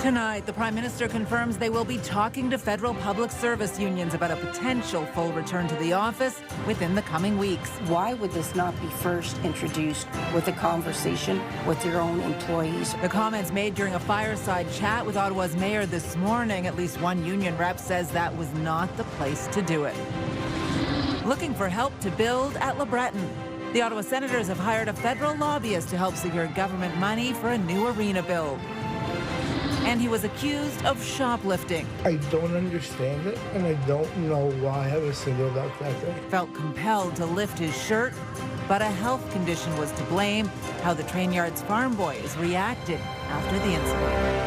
Tonight, the Prime Minister confirms they will be talking to federal public service unions about a potential full return to the office within the coming weeks. Why would this not be first introduced with a conversation with your own employees? The comments made during a fireside chat with Ottawa's mayor this morning. At least one union rep says that was not the place to do it. Looking for help to build at Le Breton. The Ottawa Senators have hired a federal lobbyist to help secure government money for a new arena build. And he was accused of shoplifting. I don't understand it, and I don't know why I was singled out that day. Felt compelled to lift his shirt, but a health condition was to blame. How the Train Yard's farm boys reacted after the incident.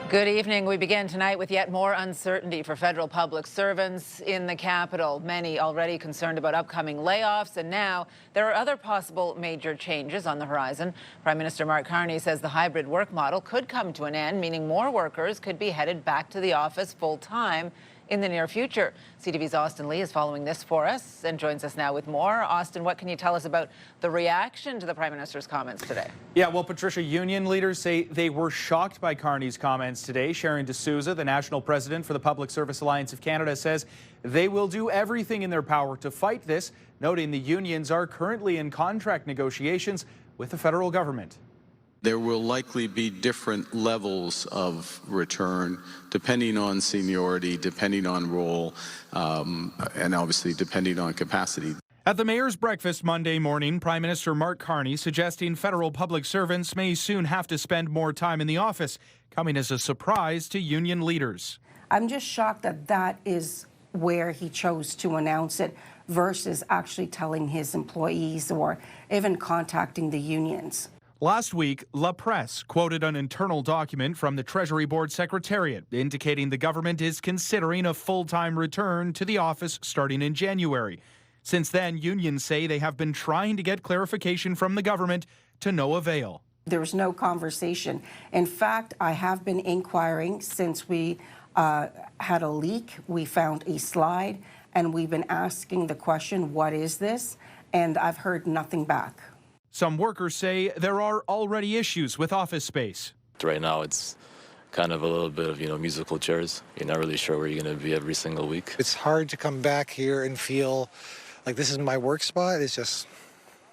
Good evening. We begin tonight with yet more uncertainty for federal public servants in the capital. Many already concerned about upcoming layoffs, and now there are other possible major changes on the horizon. Prime Minister Mark Carney says the hybrid work model could come to an end, meaning more workers could be headed back to the office full-time in the near future. CTV's Austin Lee is following this for us and joins us now with more. Austin, what can you tell us about the reaction to the Prime Minister's comments today? Yeah, well, Patricia, union leaders say they were shocked by Carney's comments today. Sharon D'Souza, the national president for the Public Service Alliance of Canada, says they will do everything in their power to fight this, noting the unions are currently in contract negotiations with the federal government. There will likely be different levels of return depending on seniority, depending on role, and obviously depending on capacity. At the mayor's breakfast Monday morning, Prime Minister Mark Carney suggesting federal public servants may soon have to spend more time in the office, coming as a surprise to union leaders. I'm just shocked that that is where he chose to announce it versus actually telling his employees or even contacting the unions. Last week, La Presse quoted an internal document from the Treasury Board Secretariat indicating the government is considering a full-time return to the office starting in January. Since then, unions say they have been trying to get clarification from the government to no avail. There was no conversation. In fact, I have been inquiring since we had a leak. We found a slide, and we've been asking the question, what is this? And I've heard nothing back. Some workers say there are already issues with office space. Right now, it's kind of a little bit of, musical chairs. You're not really sure where you're going to be every single week. It's hard to come back here and feel like this is my work spot. It's just,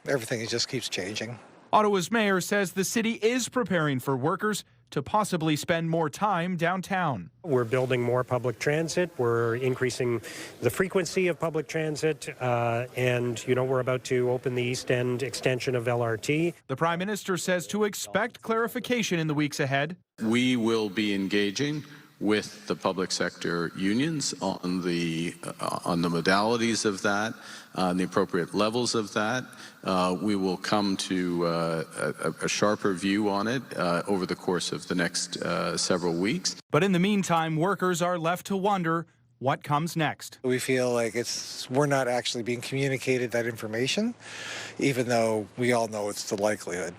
everything just keeps changing. Ottawa's mayor says the city is preparing for workers to possibly spend more time downtown. We're building more public transit. We're increasing the frequency of public transit. And we're about to open the East End extension of LRT. The Prime Minister says to expect clarification in the weeks ahead. We will be engaging with the public sector unions on the modalities of that, the appropriate levels of that. We will come to a sharper view on it over the course of the next several weeks. But in the meantime, workers are left to wonder what comes next. We feel like we're not actually being communicated that information, even though we all know it's the likelihood.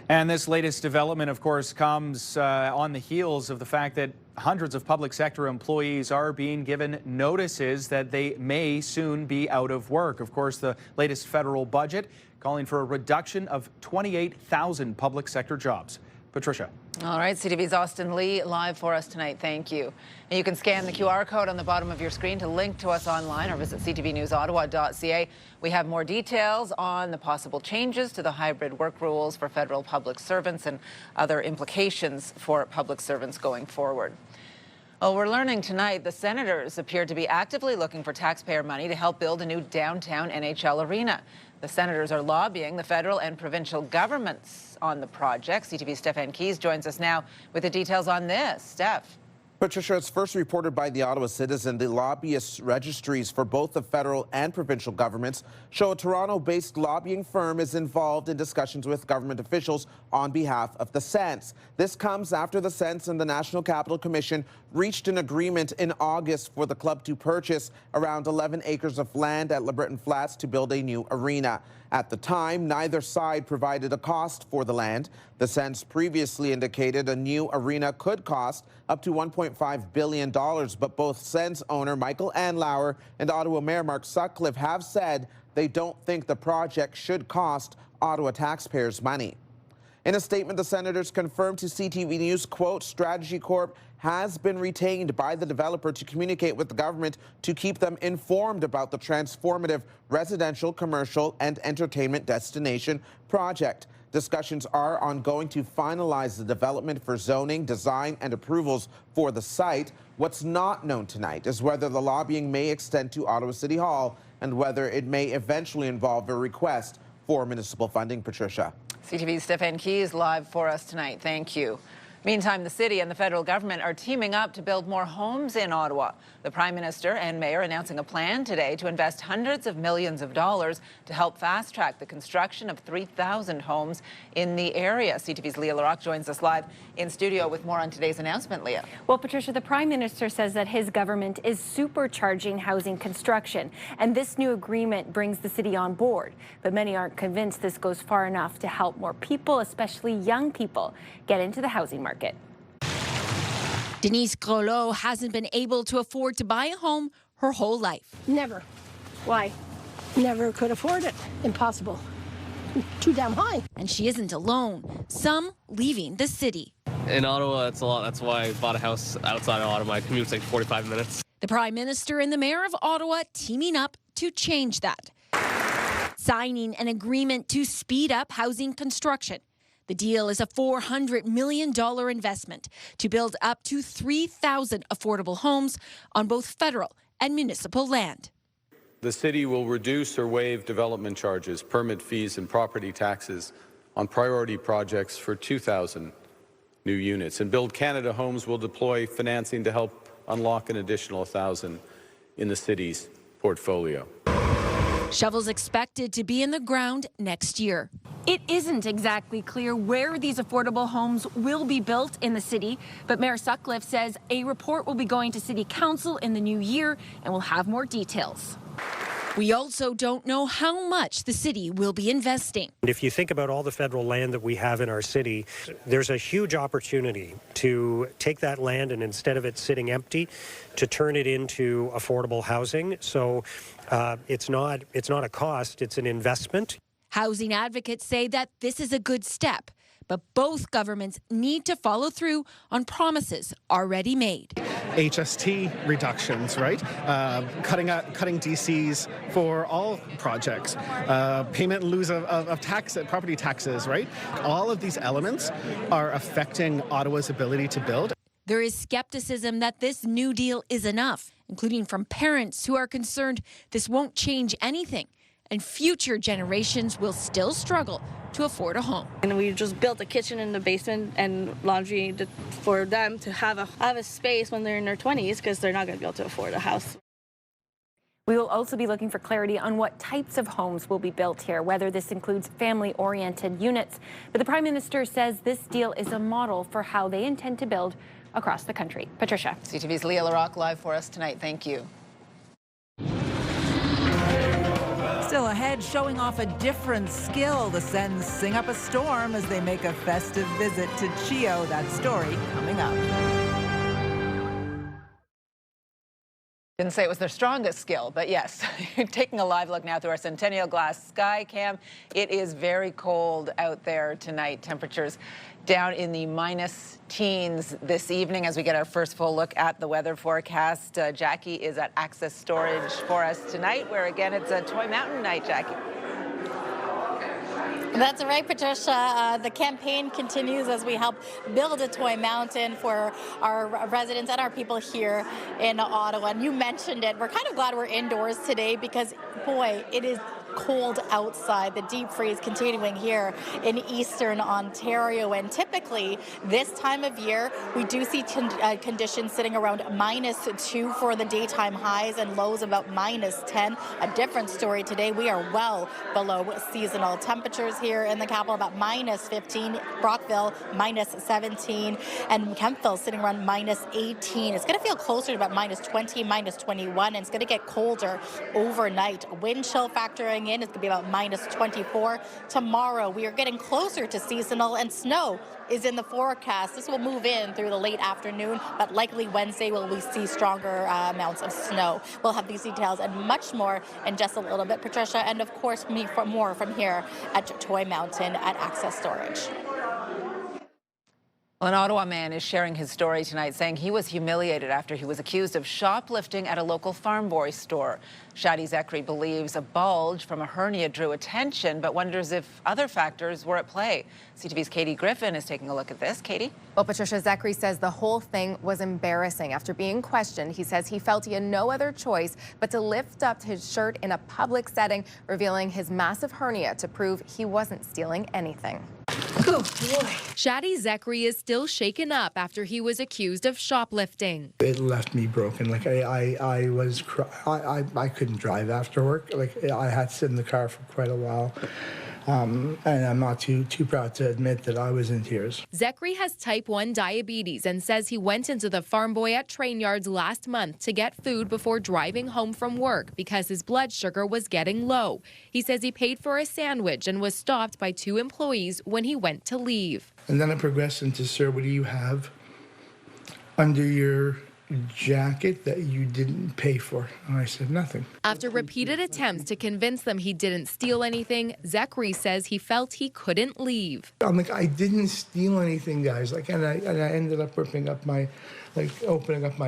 And this latest development, of course, comes on the heels of the fact that hundreds of public sector employees are being given notices that they may soon be out of work. Of course, the latest federal budget calling for a reduction of 28,000 public sector jobs. Patricia. All right, CTV's Austin Lee live for us tonight. Thank you. And you can scan the QR code on the bottom of your screen to link to us online or visit ctvnewsottawa.ca. We have more details on the possible changes to the hybrid work rules for federal public servants and other implications for public servants going forward. Well, we're learning tonight the Senators appear to be actively looking for taxpayer money to help build a new downtown NHL arena. The Senators are lobbying the federal and provincial governments on the project. CTV's Stefan Keys joins us now with the details on this. Steph. Patricia, as first reported by the Ottawa Citizen, the lobbyist registries for both the federal and provincial governments show a Toronto-based lobbying firm is involved in discussions with government officials on behalf of the Sens. This comes after the Sens and the National Capital Commission reached an agreement in August for the club to purchase around 11 acres of land at Le Breton Flats to build a new arena. At the time, neither side provided a cost for the land. The Sens previously indicated a new arena could cost up to $1.5 billion, but both Sens owner Michael Andlauer and Ottawa Mayor Mark Sutcliffe have said they don't think the project should cost Ottawa taxpayers money. In a statement, the Senators confirmed to CTV News, quote, Strategy Corp has been retained by the developer to communicate with the government to keep them informed about the transformative residential, commercial, and entertainment destination project. Discussions are ongoing to finalize the development for zoning, design, and approvals for the site. What's not known tonight is whether the lobbying may extend to Ottawa City Hall and whether it may eventually involve a request for municipal funding. Patricia. CTV's Stefan Keys live for us tonight. Thank you. Meantime, the city and the federal government are teaming up to build more homes in Ottawa. The Prime Minister and Mayor announcing a plan today to invest hundreds of millions of dollars to help fast-track the construction of 3,000 homes in the area. CTV's Leah Larocque joins us live in studio with more on today's announcement. Leah. Well, Patricia, the Prime Minister says that his government is supercharging housing construction, and this new agreement brings the city on board. But many aren't convinced this goes far enough to help more people, especially young people, get into the housing market. Denise Grolot hasn't been able to afford to buy a home her whole life. Never. Why? Never could afford it. Impossible. Too damn high. And she isn't alone. Some leaving the city. In Ottawa, it's a lot. That's why I bought a house outside of Ottawa. My commute's like 45 minutes. The Prime Minister and the Mayor of Ottawa teaming up to change that. Signing an agreement to speed up housing construction. The deal is a $400 million investment to build up to 3,000 affordable homes on both federal and municipal land. The city will reduce or waive development charges, permit fees, and property taxes on priority projects for 2,000 new units. And Build Canada Homes will deploy financing to help unlock an additional 1,000 in the city's portfolio. Shovels expected to be in the ground next year. It isn't exactly clear where these affordable homes will be built in the city, but Mayor Sutcliffe says a report will be going to City Council in the new year and will have more details. We also don't know how much the city will be investing. And if you think about all the federal land that we have in our city, there's a huge opportunity to take that land and instead of it sitting empty, to turn it into affordable housing. So it's not a cost, it's an investment. Housing advocates say that this is a good step, but both governments need to follow through on promises already made. HST reductions, right? Cutting DCs for all projects, payment in lieu of property taxes, right? All of these elements are affecting Ottawa's ability to build. There is skepticism that this new deal is enough, including from parents who are concerned this won't change anything, and future generations will still struggle to afford a home. And we just built a kitchen in the basement and laundry for them to have a space when they're in their 20s because they're not going to be able to afford a house. We will also be looking for clarity on what types of homes will be built here, whether this includes family-oriented units. But the Prime Minister says this deal is a model for how they intend to build across the country. Patricia. CTV's Leah Larocque live for us tonight. Thank you. Still ahead, showing off a different skill. The Sens sing up a storm as they make a festive visit to CHEO. That story coming up. Didn't say it was their strongest skill, but yes, taking a live look now through our Centennial Glass Sky Cam. It is very cold out there tonight. Temperatures down in the minus teens this evening as we get our first full look at the weather forecast. Jackie is at Access Storage for us tonight, where again it's a Toy Mountain night, Jackie. That's right, Patricia. The campaign continues as we help build a toy mountain for our residents and our people here in Ottawa. And you mentioned it. We're kind of glad we're indoors today because, boy, it is cold outside. The deep freeze continuing here in eastern Ontario, and typically this time of year we do see conditions sitting around -2 for the daytime highs and lows about -10. A different story today. We are well below seasonal temperatures here in the capital, about -15, Brockville -17, and Kemptville sitting around -18. It's going to feel closer to about -20, -21, and it's going to get colder overnight. Wind chill factoring going in. It's going to be about -24. Tomorrow, we are getting closer to seasonal, and snow is in the forecast. This will move in through the late afternoon, but likely Wednesday will we see stronger amounts of snow. We'll have these details and much more in just a little bit, Patricia, and of course, me for more from here at Toy Mountain at Access Storage. Well, an Ottawa man is sharing his story tonight, saying he was humiliated after he was accused of shoplifting at a local Farm Boy store. Shadi Zekri believes a bulge from a hernia drew attention, but wonders if other factors were at play. CTV's Katie Griffin is taking a look at this. Katie? Well, Patricia, Zekri says the whole thing was embarrassing. After being questioned, he says he felt he had no other choice but to lift up his shirt in a public setting, revealing his massive hernia to prove he wasn't stealing anything. Good boy. Shadi Zekri is still shaken up after he was accused of shoplifting. It left me broken. Like I couldn't drive after work. Like I had to sit in the car for quite a while. And I'm not too proud to admit that I was in tears. Zekri has type 1 diabetes and says he went into the Farm Boy at train yards last month to get food before driving home from work because his blood sugar was getting low. He says he paid for a sandwich and was stopped by 2 employees when he went to leave. And then it progressed into, sir, what do you have under your jacket that you didn't pay for? And I said, nothing. After repeated attempts to convince them he didn't steal anything, Zekri says he felt he couldn't leave. I'm like, I didn't steal anything, guys. Like, and I ended up opening up my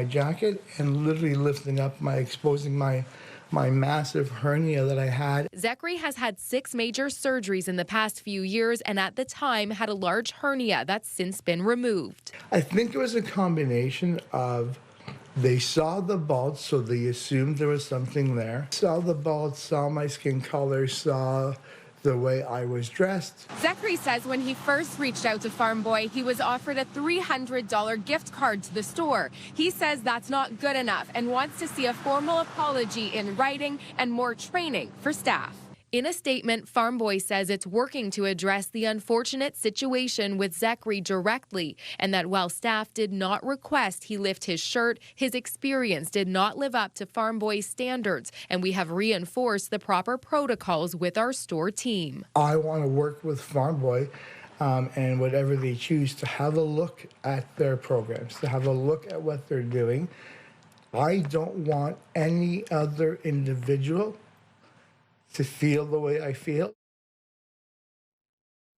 jacket and literally lifting up exposing my massive hernia that I had. Zekri has had 6 major surgeries in the past few years and at the time had a large hernia that's since been removed. I think it was a combination of they saw the bulge, so they assumed there was something there. Saw the bulge, saw my skin color, saw the way I was dressed. Zekri says when he first reached out to Farm Boy, he was offered a $300 gift card to the store. He says that's not good enough and wants to see a formal apology in writing and more training for staff. In a statement, Farm Boy says it's working to address the unfortunate situation with Zekri directly, and that while staff did not request he lift his shirt, his experience did not live up to Farm Boy's standards, and we have reinforced the proper protocols with our store team. I want to work with Farm Boy and whatever they choose to have a look at their programs, to have a look at what they're doing. I don't want any other individual to feel the way I feel.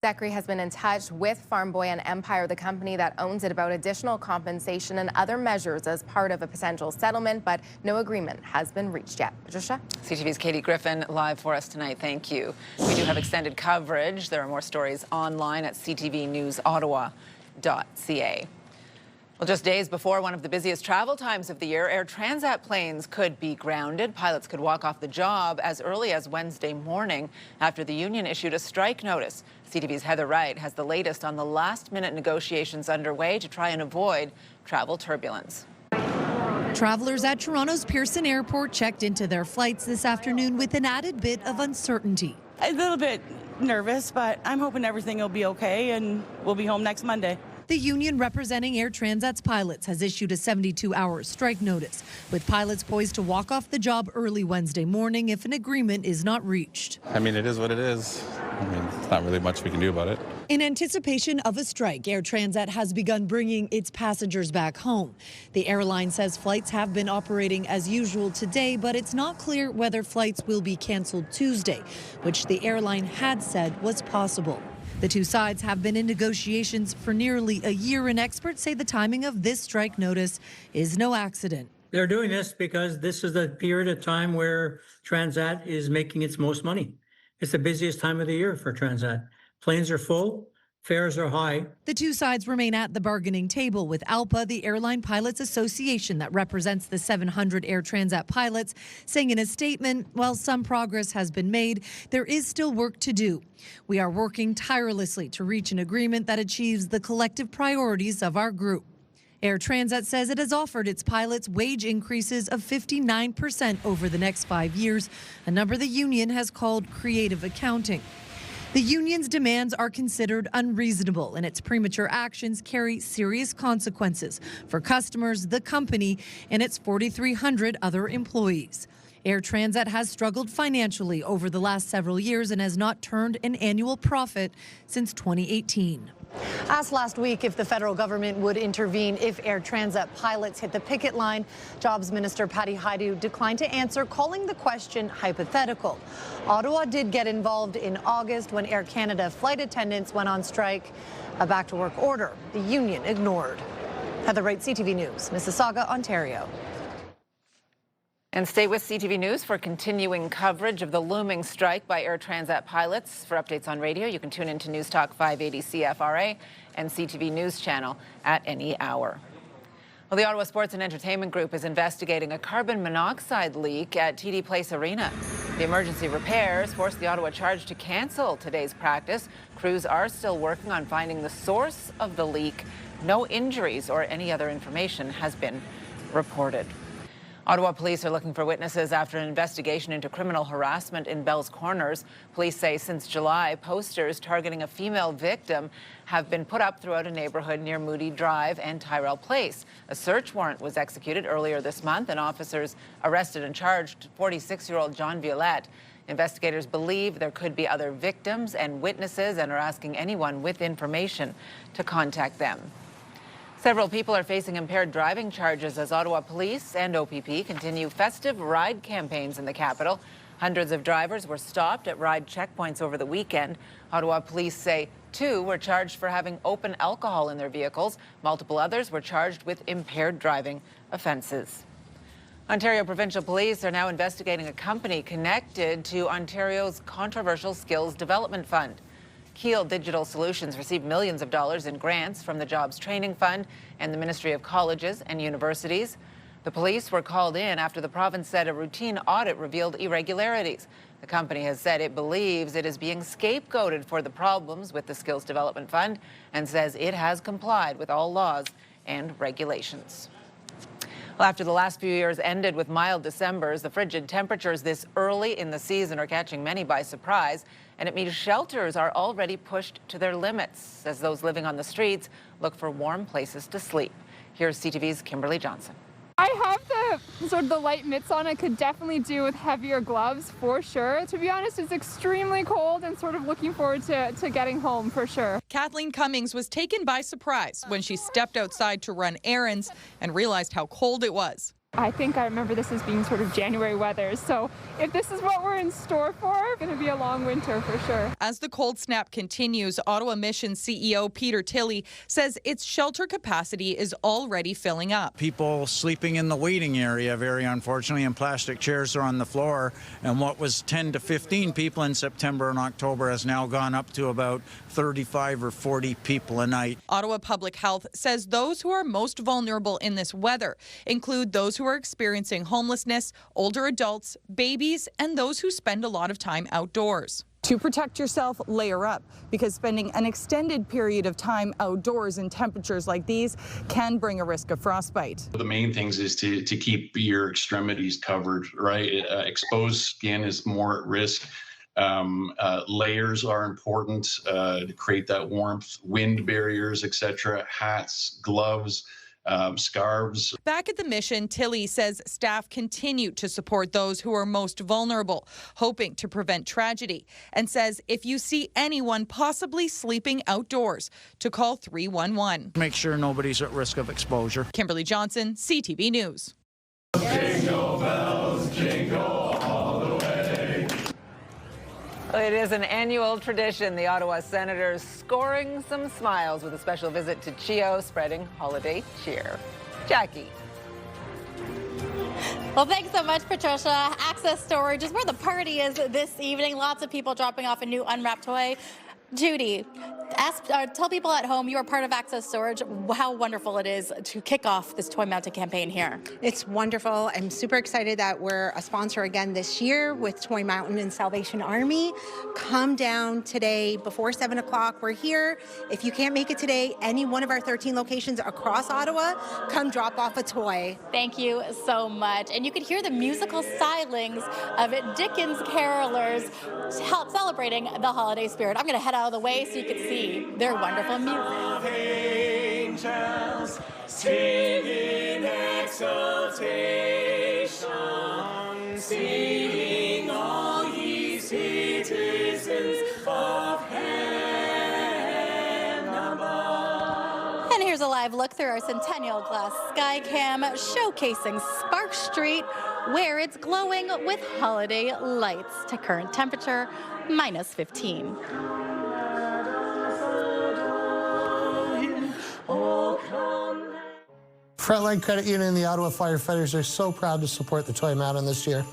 Zekri has been in touch with Farm Boy and Empire, the company that owns it, about additional compensation and other measures as part of a potential settlement, but no agreement has been reached yet. Patricia? CTV's Katie Griffin live for us tonight. Thank you. We do have extended coverage. There are more stories online at ctvnewsottawa.ca. Well, just days before one of the busiest travel times of the year, Air Transat planes could be grounded. Pilots could walk off the job as early as Wednesday morning after the union issued a strike notice. CTV's Heather Wright has the latest on the last-minute negotiations underway to try and avoid travel turbulence. Travelers at Toronto's Pearson Airport checked into their flights this afternoon with an added bit of uncertainty. A little bit nervous, but I'm hoping everything will be okay and we'll be home next Monday. The union representing Air Transat's pilots has issued a 72-hour strike notice, with pilots poised to walk off the job early Wednesday morning if an agreement is not reached. I mean, it is what it is. I mean, it's not really much we can do about it. In anticipation of a strike, Air Transat has begun bringing its passengers back home. The airline says flights have been operating as usual today, but it's not clear whether flights will be canceled Tuesday, which the airline had said was possible. The two sides have been in negotiations for nearly a year, and experts say the timing of this strike notice is no accident. They're doing this because this is the period of time where Transat is making its most money. It's the busiest time of the year for Transat. Planes are full, fares are high. The two sides remain at the bargaining table, with ALPA, the Airline Pilots Association that represents the 700 Air Transat pilots, saying in a statement, while some progress has been made, there is still work to do. We are working tirelessly to reach an agreement that achieves the collective priorities of our group. Air Transat says it has offered its pilots wage increases of 59% over the next 5 years, a number the union has called creative accounting. The union's demands are considered unreasonable, and its premature actions carry serious consequences for customers, the company, and its 4,300 other employees. Air Transat has struggled financially over the last several years and has not turned an annual profit since 2018. Asked last week if the federal government would intervene if Air Transat pilots hit the picket line, Jobs Minister Patty Hajdu declined to answer, calling the question hypothetical. Ottawa did get involved in August when Air Canada flight attendants went on strike. A back-to-work order the union ignored. Heather Wright, CTV News, Mississauga, Ontario. And stay with CTV News for continuing coverage of the looming strike by Air Transat pilots. For updates on radio, you can tune into News Talk 580 CFRA and CTV News channel at any hour. Well, the Ottawa Sports and Entertainment Group is investigating a carbon monoxide leak at TD Place Arena. The emergency repairs forced the Ottawa Charge to cancel today's practice. Crews are still working on finding the source of the leak. No injuries or any other information has been reported. Ottawa police are looking for witnesses after an investigation into criminal harassment in Bell's Corners. Police say since July, posters targeting a female victim have been put up throughout a neighborhood near Moody Drive and Tyrrell Place. A search warrant was executed earlier this month, and officers arrested and charged 46-year-old John Violette. Investigators believe there could be other victims and witnesses and are asking anyone with information to contact them. Several people are facing impaired driving charges as Ottawa Police and OPP continue festive ride campaigns in the capital. Hundreds of drivers were stopped at ride checkpoints over the weekend. Ottawa Police say 2 were charged for having open alcohol in their vehicles. Multiple others were charged with impaired driving offenses. Ontario Provincial Police are now investigating a company connected to Ontario's controversial Skills Development Fund. Keel Digital Solutions received millions of dollars in grants from the Jobs Training Fund and the Ministry of Colleges and Universities. The police were called in after the province said a routine audit revealed irregularities. The company has said it believes it is being scapegoated for the problems with the Skills Development Fund and says it has complied with all laws and regulations. Well, after the last few years ended with mild Decembers, the frigid temperatures this early in the season are catching many by surprise, and it means shelters are already pushed to their limits as those living on the streets look for warm places to sleep. Here's CTV's Kimberly Johnson. I have the light mitts on. I could definitely do with heavier gloves for sure. To be honest, it's extremely cold and sort of looking forward to getting home for sure. Kathleen Cummings was taken by surprise when she stepped outside to run errands and realized how cold it was. I think I remember this as being sort of January weather. So if this is what we're in store for, it's going to be a long winter for sure. As the cold snap continues, Ottawa Mission CEO Peter Tilley says its shelter capacity is already filling up. People sleeping in the waiting area, very unfortunately, and plastic chairs are on the floor. And what was 10 to 15 people in September and October has now gone up to about 35 or 40 people a night. Ottawa Public Health says those who are most vulnerable in this weather include those who are experiencing homelessness, older adults, babies, and those who spend a lot of time outdoors. To protect yourself, layer up, because spending an extended period of time outdoors in temperatures like these can bring a risk of frostbite. The main things is to keep your extremities covered, right? Exposed skin is more at risk. Layers are important to create that warmth, wind barriers, etc., hats, gloves, scarves. Back at the Mission, Tilley says staff continue to support those who are most vulnerable, hoping to prevent tragedy, and says if you see anyone possibly sleeping outdoors, to call 311. Make sure nobody's at risk of exposure. Kimberly Johnson, CTV News. Jingle bells, jingle all the way. It is an annual tradition, the Ottawa Senators scoring some smiles with a special visit to CHEO, spreading holiday cheer. Jackie. Well, thanks so much, Patricia. Access Storage is where the party is this evening. Lots of people dropping off a new unwrapped toy. Judy, tell people at home you are part of Access Storage, how wonderful it is to kick off this toy mounted campaign here. It's wonderful. I'm super excited that we're a sponsor again this year with Toy Mountain and Salvation Army. Come down today before 7 o'clock. We're here. If you can't make it today, any one of our 13 locations across Ottawa, come drop off a toy. Thank you so much. And you can hear the musical stylings of Dickens carolers celebrating the holiday spirit. I'm going to head out of the way so you can see their wonderful music. Angels singing exultation, sing, all ye citizens of heaven above. And here's a live look through our Centennial Glass Skycam showcasing Spark Street, where it's glowing with holiday lights to current temperature, -15. Frontline Credit Union and the Ottawa Firefighters are so proud to support the Toy Mountain this year.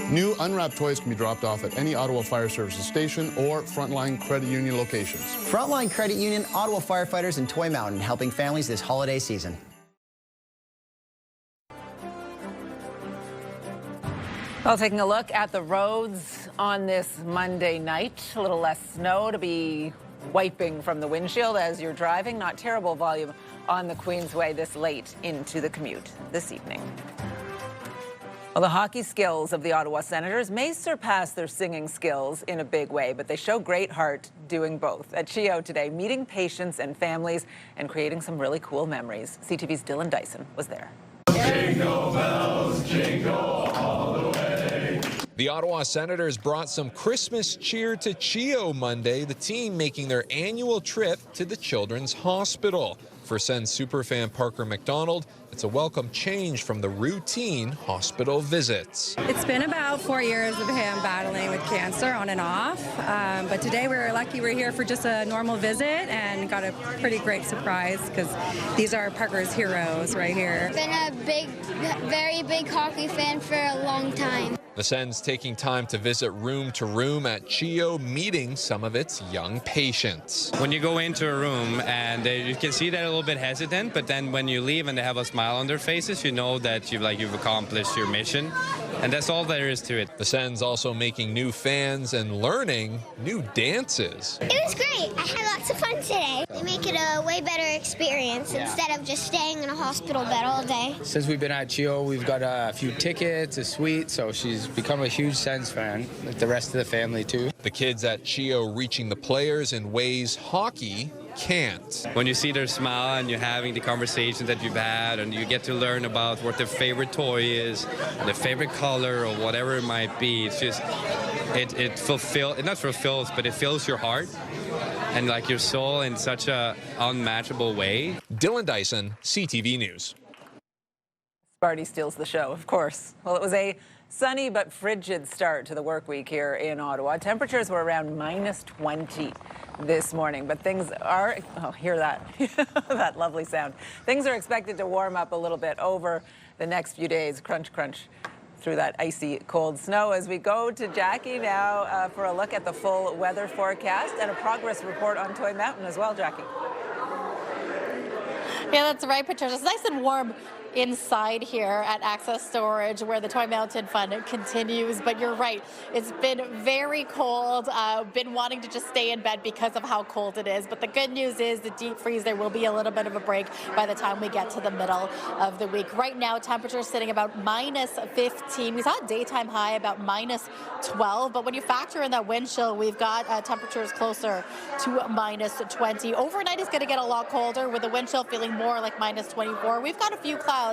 New unwrapped toys can be dropped off at any Ottawa Fire Services station or Frontline Credit Union locations. Frontline Credit Union, Ottawa Firefighters, and Toy Mountain, helping families this holiday season. Well, taking a look at the roads on this Monday night, a little less snow to be wiping from the windshield as you're driving. Not terrible volume on the Queensway this late into the commute this evening. Well, the hockey skills of the Ottawa Senators may surpass their singing skills in a big way, but they show great heart doing both. At CHEO today, meeting patients and families and creating some really cool memories. CTV's Dylan Dyson was there. Jingle bells, jingle all the way. The Ottawa Senators brought some Christmas cheer to CHEO Monday, the team making their annual trip to the Children's Hospital. For Sens superfan Parker McDonald, it's a welcome change from the routine hospital visits. It's been about 4 years of him battling with cancer on and off, but today we were lucky we're here for just a normal visit and got a pretty great surprise because these are Parker's heroes right here. Been a very big hockey fan for a long time. The Sens taking time to visit room to room at CHEO, meeting some of its young patients. When you go into a room and you can see they're a little bit hesitant, but then when you leave and they have a smile on their faces, you know that you've accomplished your mission. And that's all there is to it. The Sens also making new fans and learning new dances. It was great. I had lots of fun today. They make it a way better experience instead of just staying in a hospital bed all day. Since we've been at CHEO, we've got a few tickets, a suite, so she's become a huge Sens fan, like the rest of the family too. The kids at CHEO reaching the players in ways hockey can't. When you see their smile and you're having the conversations that you've had and you get to learn about what their favorite toy is, their favorite color or whatever it might be, it's just, it fulfills, but it fills your heart and like your soul in such a unmatchable way. Dylan Dyson, CTV News. Sparty steals the show, of course. Well, it was a sunny but frigid start to the work week here in Ottawa. Temperatures were around -20 this morning, but things are, oh, hear that, that lovely sound. Things are expected to warm up a little bit over the next few days. Crunch, crunch through that icy cold snow. As we go to Jackie now for a look at the full weather forecast and a progress report on Toy Mountain as well, Jackie. Yeah, that's right, Patricia. It's nice and warm inside here at Access Storage where the Toy Mountain Fun continues, but you're right, it's been very cold, been wanting to just stay in bed because of how cold it is, but the good news is the deep freeze, there will be a little bit of a break by the time we get to the middle of the week. Right now, temperatures sitting about -15. We saw a daytime high about -12, but when you factor in that wind chill, we've got temperatures closer to -20. Overnight is going to get a lot colder with the wind chill feeling more like -24. We've got a few clouds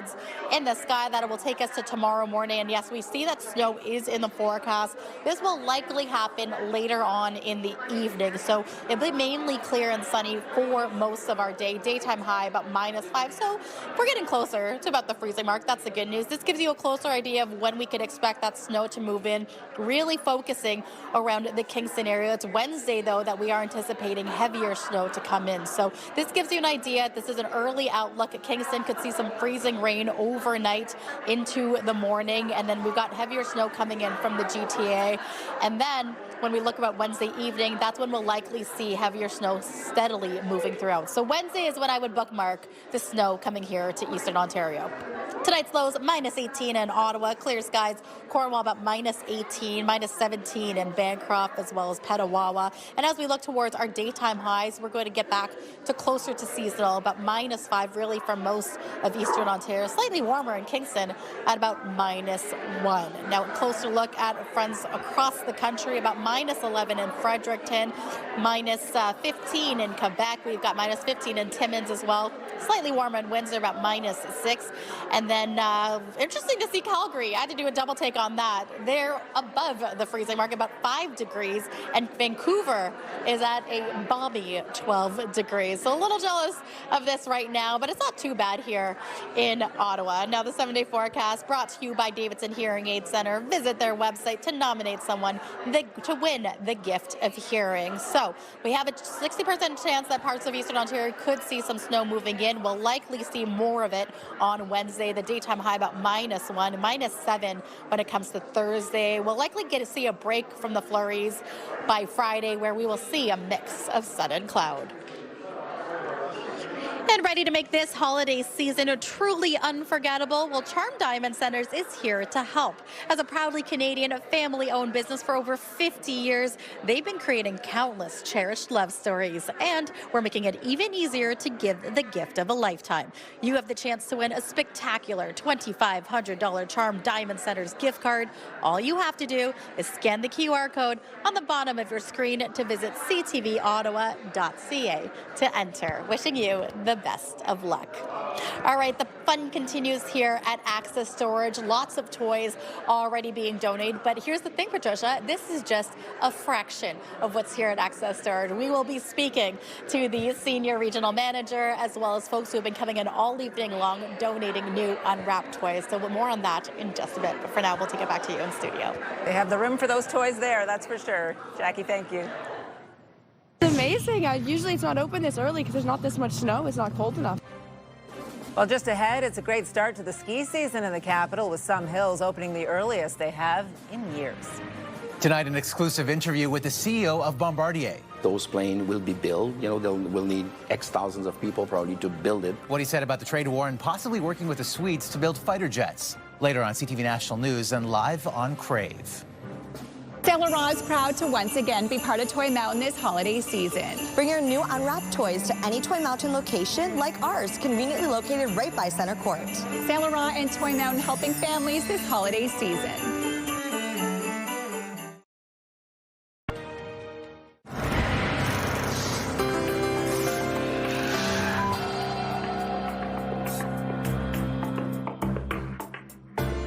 in the sky that will take us to tomorrow morning. And yes, we see that snow is in the forecast. This will likely happen later on in the evening. So it'll be mainly clear and sunny for most of our day. Daytime high about -5. So we're getting closer to about the freezing mark. That's the good news. This gives you a closer idea of when we could expect that snow to move in, really focusing around the Kingston area. It's Wednesday, though, that we are anticipating heavier snow to come in. So this gives you an idea. This is an early outlook. Kingston could see some freezing rain overnight into the morning, and then we've got heavier snow coming in from the GTA. And then when we look about Wednesday evening, that's when we'll likely see heavier snow steadily moving throughout. So Wednesday is when I would bookmark the snow coming here to Eastern Ontario. Tonight's lows, -18 in Ottawa, clear skies, Cornwall about -18, -17 in Bancroft as well as Petawawa. And as we look towards our daytime highs, we're going to get back to closer to seasonal, about -5 really for most of Eastern Ontario. here. Slightly warmer in Kingston at about -1. Now, a closer look at fronts across the country, about -11 in Fredericton, -15 in Quebec. We've got -15 in Timmins as well. Slightly warmer in Windsor, about -6. And then interesting to see Calgary. I had to do a double take on that. They're above the freezing mark, about 5 degrees. And Vancouver is at a balmy 12 degrees. So a little jealous of this right now, but it's not too bad here in Ottawa. Now, the 7-day forecast brought to you by Davidson Hearing Aid Center. Visit their website to nominate someone to win the gift of hearing. So we have a 60% chance that parts of Eastern Ontario could see some snow moving in. We'll likely see more of it on Wednesday. The daytime high about -1, -7 when it comes to Thursday. We'll likely get to see a break from the flurries by Friday, where we will see a mix of sun and cloud. And ready to make this holiday season truly unforgettable? Well, Charm Diamond Centers is here to help. As a proudly Canadian family-owned business for over 50 years, they've been creating countless cherished love stories. And we're making it even easier to give the gift of a lifetime. You have the chance to win a spectacular $2,500 Charm Diamond Centers gift card. All you have to do is scan the QR code on the bottom of your screen to visit ctvottawa.ca to enter. Wishing you the best of luck. All right, the fun continues here at Access Storage. Lots of toys already being donated. But here's the thing, Patricia, this is just a fraction of what's here at Access Storage. We will be speaking to the senior regional manager, as well as folks who have been coming in all evening long donating new unwrapped toys. So more on that in just a bit. But for now, we'll take it back to you in studio. They have the room for those toys there, that's for sure. Jackie, thank you. It's amazing. Usually it's not open this early because there's not this much snow. It's not cold enough. Well, just ahead, it's a great start to the ski season in the capital, with some hills opening the earliest they have in years. Tonight, an exclusive interview with the CEO of Bombardier. Those planes will be built. You know, we'll need X thousands of people probably to build it. What he said about the trade war and possibly working with the Swedes to build fighter jets. Later on CTV National News and live on Crave. Saint Laurent is proud to once again be part of Toy Mountain this holiday season. Bring your new unwrapped toys to any Toy Mountain location like ours, conveniently located right by Center Court. Saint Laurent and Toy Mountain helping families this holiday season.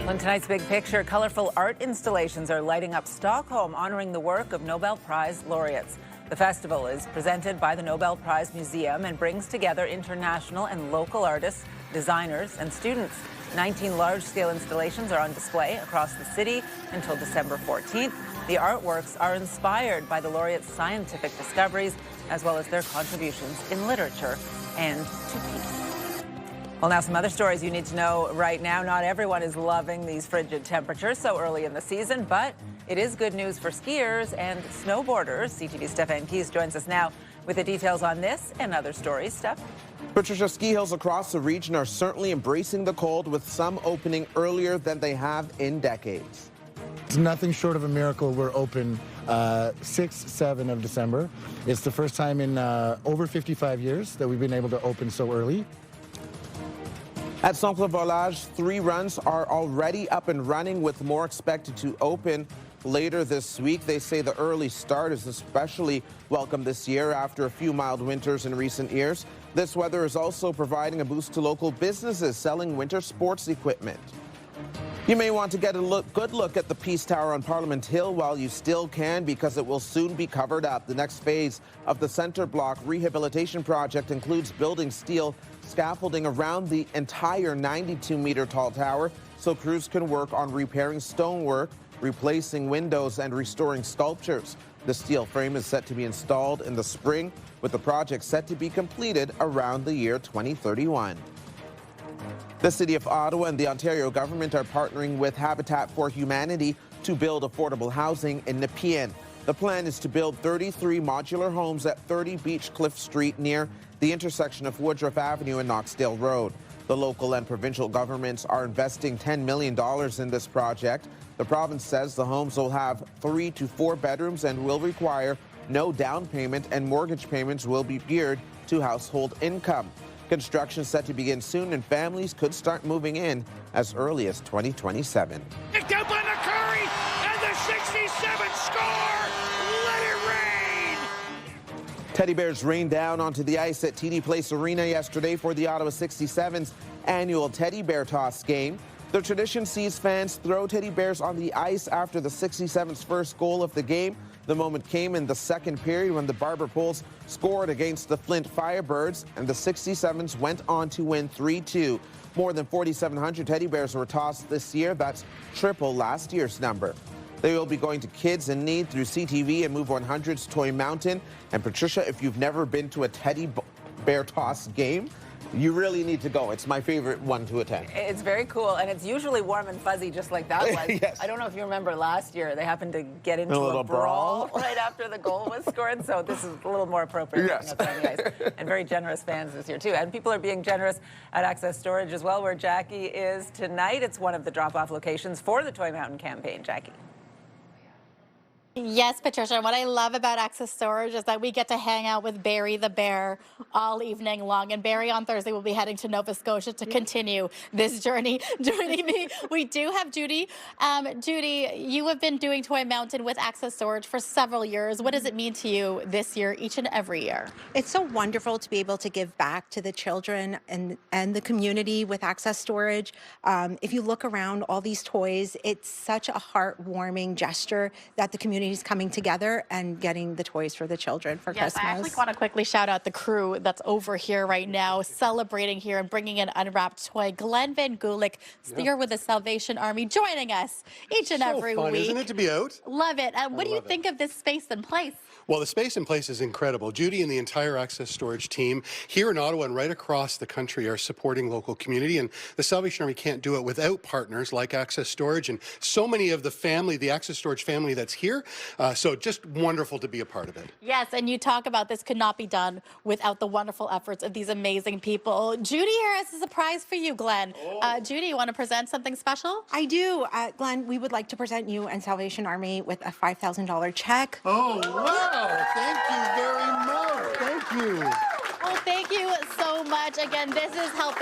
On tonight's Big Picture, colorful art installations are lighting up Stockholm, honoring the work of Nobel Prize laureates. The festival is presented by the Nobel Prize Museum and brings together international and local artists, designers, and students. 19 large-scale installations are on display across the city until December 14th. The artworks are inspired by the laureates' scientific discoveries, as well as their contributions in literature and to peace. Well, now some other stories you need to know right now. Not everyone is loving these frigid temperatures so early in the season, but it is good news for skiers and snowboarders. CTV's Stefan Keys joins us now with the details on this and other stories. Steph? Patricia, ski hills across the region are certainly embracing the cold, with some opening earlier than they have in decades. It's nothing short of a miracle. We're open 6, 7 of December. It's the first time in over 55 years that we've been able to open so early. At Centre Volage, 3 runs are already up and running, with more expected to open later this week. They say the early start is especially welcome this year after a few mild winters in recent years. This weather is also providing a boost to local businesses selling winter sports equipment. You may want to get a good look at the Peace Tower on Parliament Hill while you still can, because it will soon be covered up. The next phase of the Centre Block rehabilitation project includes building steel scaffolding around the entire 92-meter tall tower so crews can work on repairing stonework, replacing windows, and restoring sculptures. The steel frame is set to be installed in the spring, with the project set to be completed around the year 2031. The City of Ottawa and the Ontario government are partnering with Habitat for Humanity to build affordable housing in Nepean. The plan is to build 33 modular homes at 30 Beechcliff Street near the intersection of Woodruff Avenue and Knoxdale Road. The local and provincial governments are investing $10 million in this project. The province says the homes will have 3 to 4 bedrooms and will require no down payment, and mortgage payments will be geared to household income. Construction set to begin soon, and families could start moving in as early as 2027. Picked up by McCurry, and the 67 score! Let it rain! Teddy bears rained down onto the ice at TD Place Arena yesterday for the Ottawa 67's annual Teddy Bear Toss game. The tradition sees fans throw teddy bears on the ice after the 67's first goal of the game. The moment came in the second period when the Barber Poles scored against the Flint Firebirds, and the 67s went on to win 3-2. More than 4,700 teddy bears were tossed this year. That's triple last year's number. They will be going to Kids in Need through CTV and Move 100's Toy Mountain. And Patricia, if you've never been to a teddy bear toss game, you really need to go. It's my favorite one to attend. It's very cool, and it's usually warm and fuzzy, just like that was. Yes. I don't know if you remember last year, they happened to get into a brawl right after the goal was scored, so this is a little more appropriate. Yes. On the ice. And very generous fans this year, too. And people are being generous at Access Storage as well, where Jackie is tonight. It's one of the drop-off locations for the Toy Mountain campaign. Jackie. Yes, Patricia. What I love about Access Storage is that we get to hang out with Barry the bear all evening long. And Barry on Thursday will be heading to Nova Scotia to continue this journey. Joining me, we do have Judy. Judy, you have been doing Toy Mountain with Access Storage for several years. What does it mean to you this year, each and every year? It's so wonderful to be able to give back to the children and the community with Access Storage. If you look around all these toys, it's such a heartwarming gesture that the community is coming together and getting the toys for the children for Christmas. I actually want to quickly shout out the crew that's over here right now, celebrating here and bringing an unwrapped toy. Glenn Van Gulik, here with the Salvation Army, joining us each and every fun, week. Isn't it, to be out? Love it. What do you think of this space and place? Well, the space and place is incredible. Judy and the entire Access Storage team here in Ottawa and right across the country are supporting local community, and the Salvation Army can't do it without partners like Access Storage and so many of the family, the Access Storage family that's here. So just wonderful to be a part of it. Yes, and you talk about this could not be done without the wonderful efforts of these amazing people. Judy here has a surprise for you, Glenn. Judy, you want to present something special? I do. Glenn, we would like to present you and Salvation Army with a $5,000 check. Oh, wow. Thank you very much. Thank you. Well, thank you so much. Again, this is help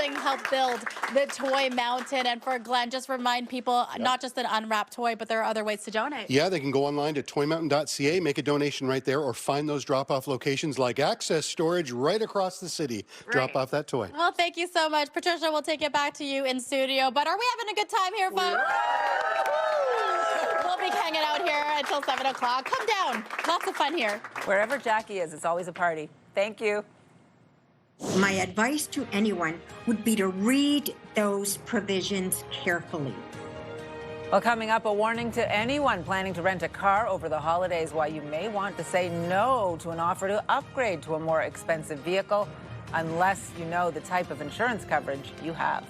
build the Toy Mountain. And for Glenn, just remind people, not just an unwrapped toy, but there are other ways to donate. Yeah, they can go online to toymountain.ca, make a donation right there, or find those drop-off locations like Access Storage right across the city. Great. Drop off that toy. Well, thank you so much. Patricia, we'll take it back to you in studio. But are we having a good time here, folks? We'll be hanging out here until 7 o'clock. Come down. Lots of fun here. Wherever Jackie is, it's always a party. Thank you. My advice to anyone would be to read those provisions carefully. Well, coming up, a warning to anyone planning to rent a car over the holidays, why you may want to say no to an offer to upgrade to a more expensive vehicle unless you know the type of insurance coverage you have.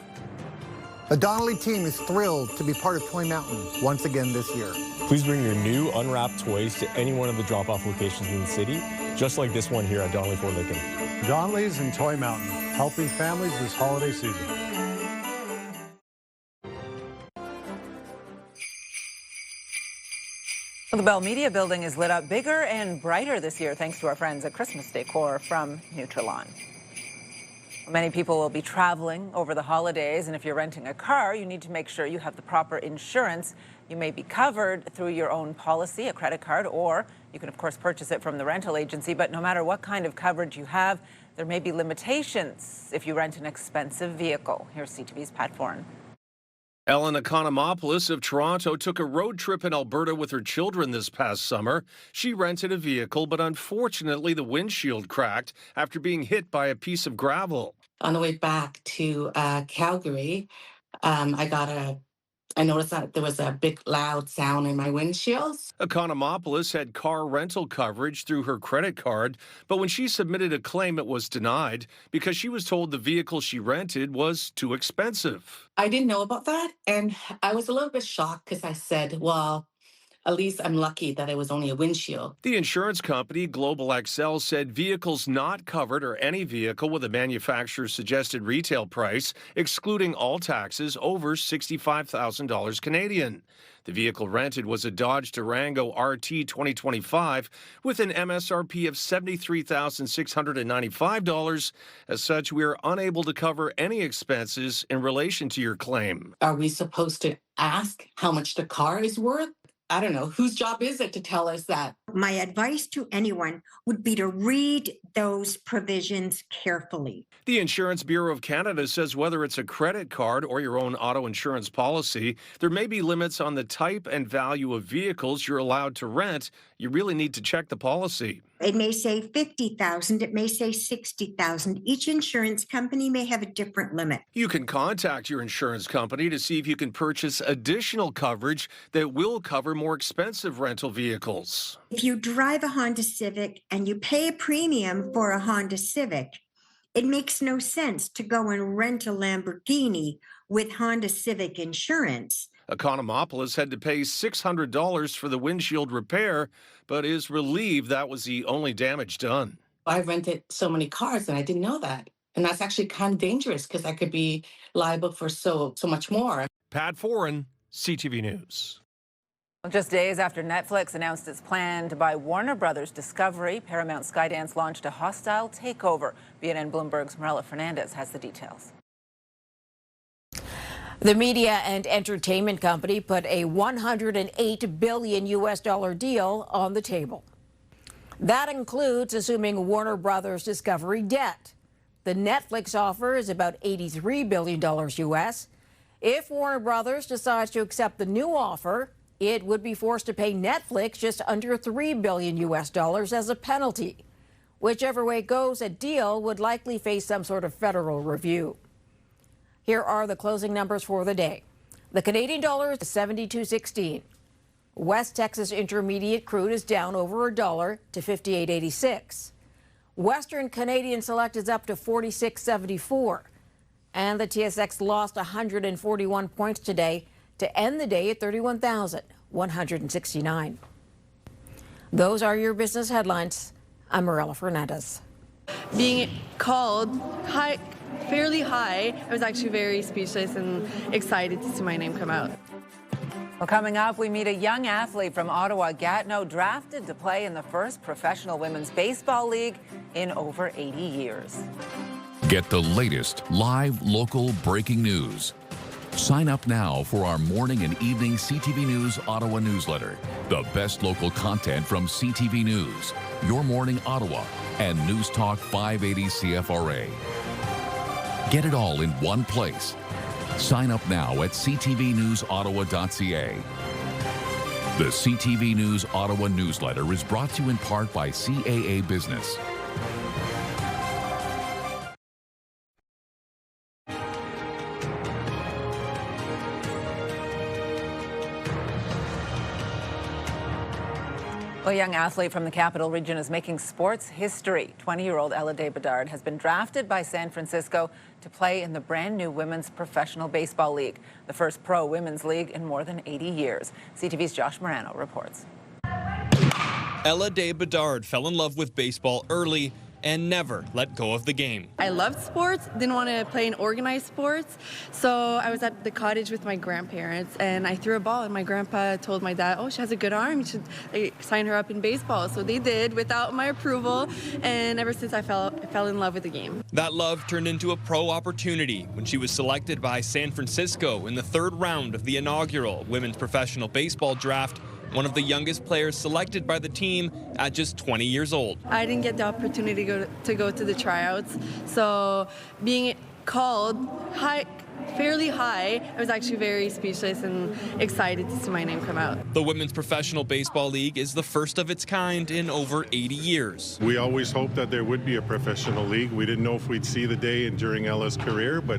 The Donnelly team is thrilled to be part of Toy Mountain once again this year. Please bring your new unwrapped toys to any one of the drop-off locations in the city, just like this one here at Donnelly Fort Lincoln. Donnelly's and Toy Mountain, helping families this holiday season. Well, the Bell Media building is lit up bigger and brighter this year thanks to our friends at Christmas Decor from Nutrilon. Many people will be traveling over the holidays, and if you're renting a car, you need to make sure you have the proper insurance. You may be covered through your own policy, a credit card, or you can, of course, purchase it from the rental agency. But no matter what kind of coverage you have, there may be limitations if you rent an expensive vehicle. Here's CTV's Pat Foran. Ellen Economopoulos of Toronto took a road trip in Alberta with her children this past summer. She rented a vehicle, but unfortunately the windshield cracked after being hit by a piece of gravel. On the way back to Calgary, I noticed that there was a big loud sound in my windshields. Economopoulos had car rental coverage through her credit card, but when she submitted a claim, it was denied because she was told the vehicle she rented was too expensive. I didn't know about that, and I was a little bit shocked because I said, well, At least I'm lucky that it was only a windshield. The insurance company Global XL said vehicles not covered are any vehicle with a manufacturer's suggested retail price, excluding all taxes, over $65,000 Canadian. The vehicle rented was a Dodge Durango RT 2025 with an MSRP of $73,695. As such, we are unable to cover any expenses in relation to your claim. Are we supposed to ask how much the car is worth? I don't know. Whose job is it to tell us that? My advice to anyone would be to read those provisions carefully. The Insurance Bureau of Canada says whether it's a credit card or your own auto insurance policy, there may be limits on the type and value of vehicles you're allowed to rent. You really need to check the policy. It may say $50,000, it may say $60,000. Each insurance company may have a different limit. You can contact your insurance company to see if you can purchase additional coverage that will cover more expensive rental vehicles. If you drive a Honda Civic and you pay a premium for a Honda Civic, it makes no sense to go and rent a Lamborghini with Honda Civic insurance. Economopolis had to pay $600 for the windshield repair, but is relieved that was the only damage done. I rented so many cars and I didn't know that. And that's actually kind of dangerous because I could be liable for so much more. Pat Foran, CTV News. Just days after Netflix announced its plan to buy Warner Brothers Discovery, Paramount Skydance launched a hostile takeover. BNN Bloomberg's Marilla Fernandez has the details. The media and entertainment company put a $108 billion deal on the table. That includes assuming Warner Brothers Discovery debt. The Netflix offer is about $83 billion US. If Warner Brothers decides to accept the new offer, it would be forced to pay Netflix just under $3 billion US as a penalty. Whichever way it goes, a deal would likely face some sort of federal review. Here are the closing numbers for the day. The Canadian dollar is 72.16. West Texas Intermediate crude is down over $1 to 58.86. Western Canadian Select is up to 46.74. And the TSX lost 141 points today to end the day at 31,169. Those are your business headlines. I'm Marilla Fernandez. Being called fairly high, I was actually very speechless and excited to see my name come out. Well, coming up, we meet a young athlete from Ottawa, Gatineau, drafted to play in the first professional women's baseball league in over 80 years. Get the latest live local breaking news. Sign up now for our morning and evening CTV News Ottawa newsletter. The best local content from CTV News, Your Morning Ottawa, and News Talk 580 CFRA. Get it all in one place. Sign up now at ctvnewsottawa.ca. The CTV News Ottawa newsletter is brought to you in part by CAA Business. A young athlete from the Capital Region is making sports history. 20-year-old Ella De Bedard has been drafted by San Francisco to play in the brand new Women's Professional Baseball League, the first pro women's league in more than 80 years. CTV's Josh Morano reports. Ella De Bedard fell in love with baseball early and never let go of the game. I loved sports, didn't want to play in organized sports, so I was at the cottage with my grandparents and I threw a ball and my grandpa told my dad, oh, she has a good arm, you should sign her up in baseball. So they did without my approval, and ever since I fell in love with the game. That love turned into a pro opportunity when she was selected by San Francisco in the third round of the inaugural Women's Professional Baseball Draft, one of the youngest players selected by the team at just 20 years old. I didn't get the opportunity to go to the tryouts, so being called fairly high, I was actually very speechless and excited to see my name come out. The Women's Professional Baseball League is the first of its kind in over 80 years. We always hoped that there would be a professional league. We didn't know if we'd see the day during Ella's career, but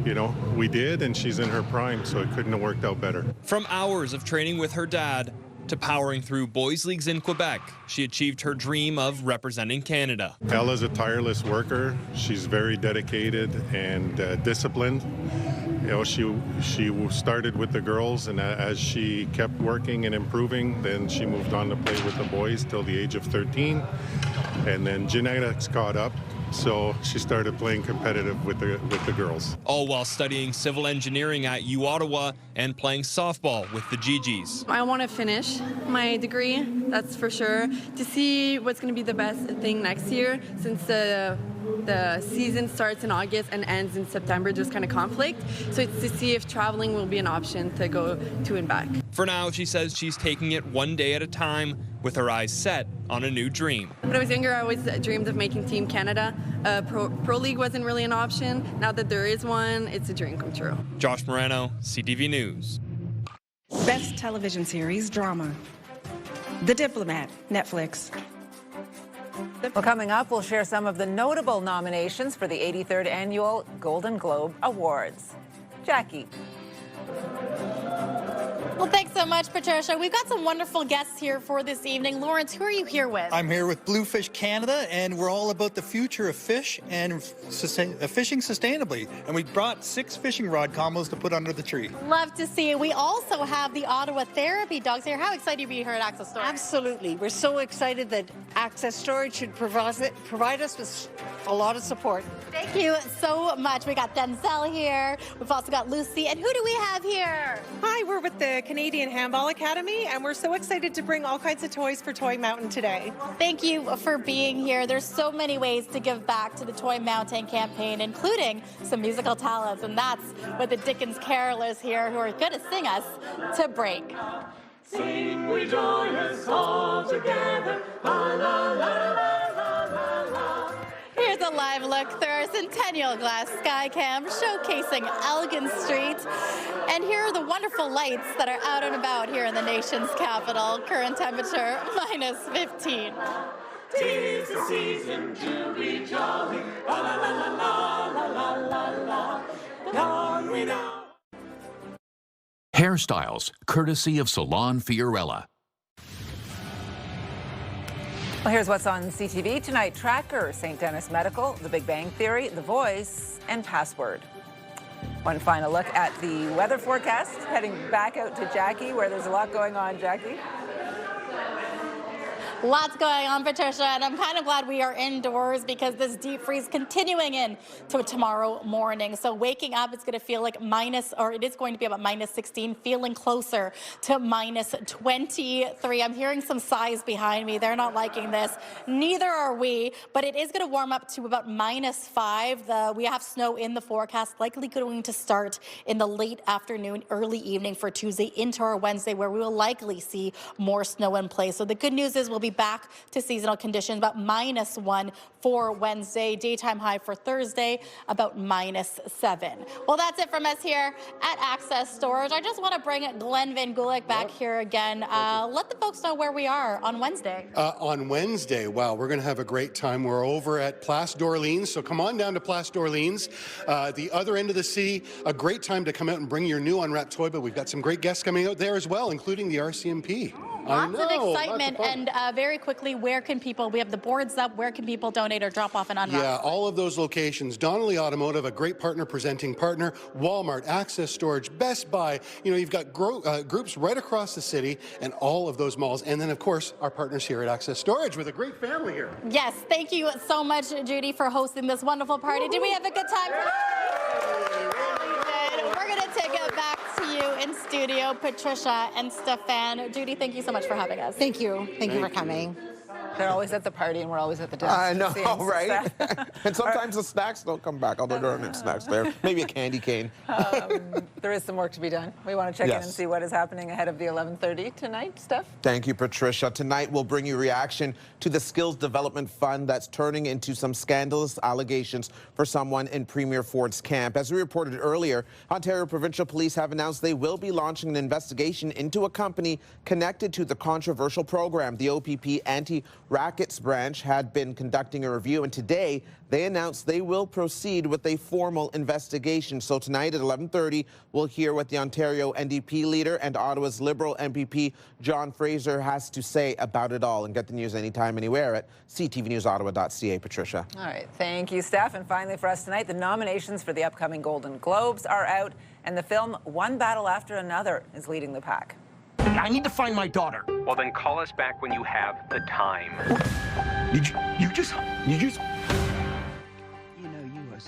you know, we did, and she's in her prime, so it couldn't have worked out better. From hours of training with her dad to powering through boys' leagues in Quebec, she achieved her dream of representing Canada. Ella's a tireless worker. She's very dedicated and disciplined, you know, she started with the girls, and as she kept working and improving, then she moved on to play with the boys till the age of 13, and then genetics caught up. So she started playing competitive with the girls. All while studying civil engineering at U Ottawa and playing softball with the Gigis. I want to finish my degree, that's for sure, to see what's going to be the best thing next year, since the season starts in August and ends in September. There's kind of conflict, so it's to see if traveling will be an option to go to and back. For now, she says she's taking it one day at a time with her eyes set on a new dream. When I was younger, I always dreamed of making Team Canada. Pro League wasn't really an option. Now that there is one, it's a dream come true. Josh Moreno, CTV News. Best television series drama. The Diplomat, Netflix. Well, coming up, we'll share some of the notable nominations for the 83rd Annual Golden Globe Awards. Jackie. Well, thanks so much, Patricia. We've got some wonderful guests here for this evening. Lawrence, who are you here with? I'm here with Bluefish Canada, and we're all about the future of fish and fishing sustainably. And we brought 6 fishing rod combos to put under the tree. Love to see it. We also have the Ottawa Therapy Dogs here. How excited are you to be here at Access Storage? Absolutely. We're so excited that Access Storage should provide us with a lot of support. Thank you so much. We got Denzel here. We've also got Lucy. And who do we have here? Hi, we're with the Canadian Handball Academy, and we're so excited to bring all kinds of toys for Toy Mountain today. Thank you for being here. There's so many ways to give back to the Toy Mountain campaign, including some musical talents, and that's with the Dickens Carolers here who are going to sing us to break. Sing we joyous all together, la la la la la la la. Here's a live look through our Centennial Glass Skycam showcasing Elgin Street. And here are the wonderful lights that are out and about here in the nation's capital. Current temperature -15. 'Tis the season to be jolly, la la la la la la la la. Down we now. Hairstyles, courtesy of Salon Fiorella. Well, here's what's on CTV tonight. Tracker, St. Denis Medical, The Big Bang Theory, The Voice, and Password. One final look at the weather forecast. Heading back out to Jackie, where there's a lot going on. Jackie? Lots going on, Patricia, and I'm kind of glad we are indoors because this deep freeze continuing in to tomorrow morning. So waking up, it's going to feel like it is going to be about -16, feeling closer to -23. I'm hearing some sighs behind me. They're not liking this. Neither are we, but it is going to warm up to about -5. We have snow in the forecast, likely going to start in the late afternoon, early evening for Tuesday into our Wednesday, where we will likely see more snow in place. So the good news is we'll be back to seasonal conditions, about -1 for Wednesday. Daytime high for Thursday, about -7. Well, that's it from us here at Access Storage. I just want to bring Glenn Van Gulik back here again. Let the folks know where we are on Wednesday. On Wednesday, wow, we're going to have a great time. We're over at Place d'Orleans, so come on down to Place d'Orleans. The other end of the city, a great time to come out and bring your new unwrapped toy, but we've got some great guests coming out there as well, including the RCMP. Lots of excitement, and very quickly, we have the boards up, where can people donate or drop off and unwrap? Yeah, all of those locations. Donnelly Automotive, a great partner, presenting partner, Walmart, Access Storage, Best Buy. You know, you've got groups right across the city and all of those malls. And then, of course, our partners here at Access Storage with a great family here. Yes, thank you so much, Judy, for hosting this wonderful party. Did we have a good time? We're going to take it back to you in studio, Patricia and Stefan. Judy, thank you so much for having us. Thank you. Thank you for coming. They're always at the party, and we're always at the dinner. I know, right? And sometimes the snacks don't come back, although there aren't snacks there. Maybe a candy cane. There is some work to be done. We want to check in and see what is happening ahead of the 11:30 tonight. Steph? Thank you, Patricia. Tonight, we'll bring you reaction to the Skills Development Fund that's turning into some scandalous allegations for someone in Premier Ford's camp. As we reported earlier, Ontario Provincial Police have announced they will be launching an investigation into a company connected to the controversial program, the OPP Anti Rackets branch had been conducting a review, and today they announced they will proceed with a formal investigation. So tonight at 11:30, we'll hear what the Ontario NDP leader and Ottawa's Liberal MPP John Fraser has to say about it all. And get the news anytime, anywhere at ctvnewsottawa.ca. Patricia. All right, thank you, Steph. And finally for us tonight, the nominations for the upcoming Golden Globes are out, and the film One Battle After Another is leading the pack. I need to find my daughter. Well, then call us back when you have the time. You just...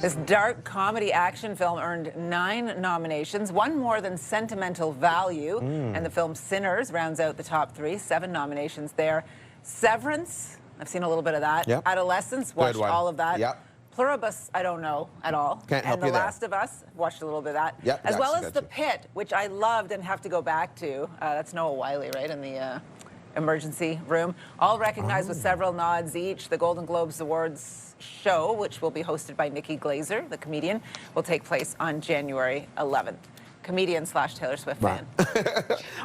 This dark comedy action film earned 9 nominations, one more than Sentimental Value. And the film Sinners rounds out the top 3, 7 nominations there. Severance, I've seen a little bit of that. Yep. Adolescence, watched all of that. Yep. Pluribus, I don't know at all. Can't help and you The there. Last of Us, watched a little bit of that. Yep, as well that's as good The too. Pit, which I loved and have to go back to. That's Noah Wiley, right, in the emergency room. All recognized with several nods each. The Golden Globes Awards show, which will be hosted by Nikki Glazer, the comedian, will take place on January 11th. Comedian / Taylor Swift fan.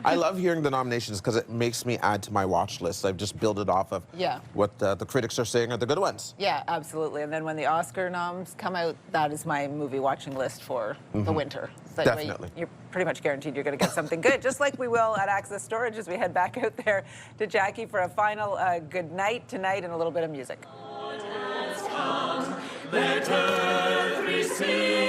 I love hearing the nominations because it makes me add to my watch list. I've just built it off of what the critics are saying are the good ones. Yeah, absolutely. And then when the Oscar noms come out, that is my movie watching list for the winter. So that way Definitely. you're pretty much guaranteed you're going to get something good, just like we will at Access Storage as we head back out there to Jackie for a final good night tonight and a little bit of music. Let earth receive